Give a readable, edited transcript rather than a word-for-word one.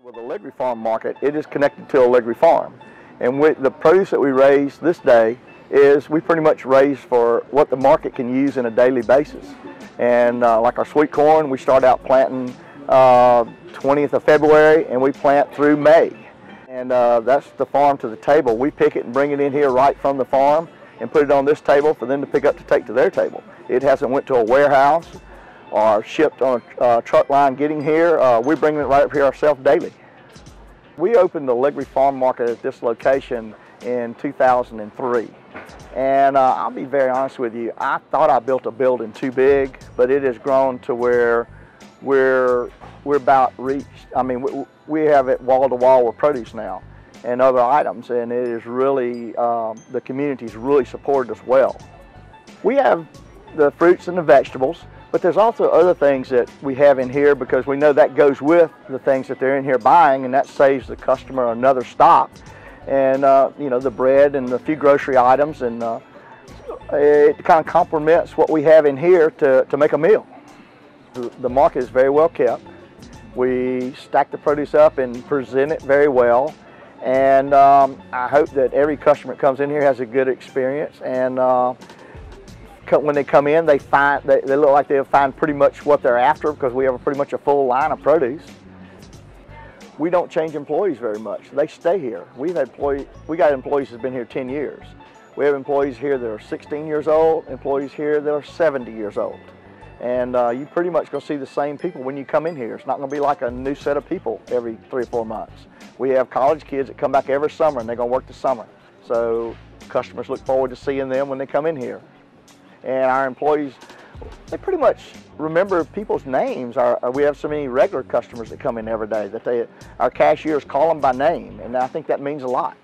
With the Allegri Farm Market, it is connected to Allegri Farm. And with the produce that we raise this day is we pretty much raise for what the market can use on a daily basis. And like our sweet corn, we start out planting 20th of February and we plant through May. And that's the farm to the table. We pick it and bring it in here right from the farm and put it on this table for them to pick up to take to their table. It hasn't went to a warehouse or shipped on a truck line getting here. We bring it right up here ourselves daily. We opened the Allegri Farm Market at this location in 2003. And I'll be very honest with you, I thought I built a building too big, but it has grown to where we're about reached. I mean, we have it wall to wall with produce now and other items, and it is really, the community's really supported us well. We have the fruits and the vegetables, but there's also other things that we have in here because we know that goes with the things that they're in here buying, and that saves the customer another stop. And you know, the bread and a few grocery items, and it kind of complements what we have in here to make a meal. The market is very well kept. We stack the produce up and present it very well, and I hope that every customer that comes in here has a good experience. And when they come in, they look like they'll find pretty much what they're after because we have pretty much a full line of produce. We don't change employees very much. They stay here. We got employees who've been here 10 years. We have employees here that are 16 years old, employees here that are 70 years old. And you pretty much gonna see the same people when you come in here. It's not gonna be like a new set of people every 3 or 4 months. We have college kids that come back every summer and they're gonna work the summer. So customers look forward to seeing them when they come in here. And our employees, they pretty much remember people's names. We have so many regular customers that come in every day that our cashiers call them by name, and I think that means a lot.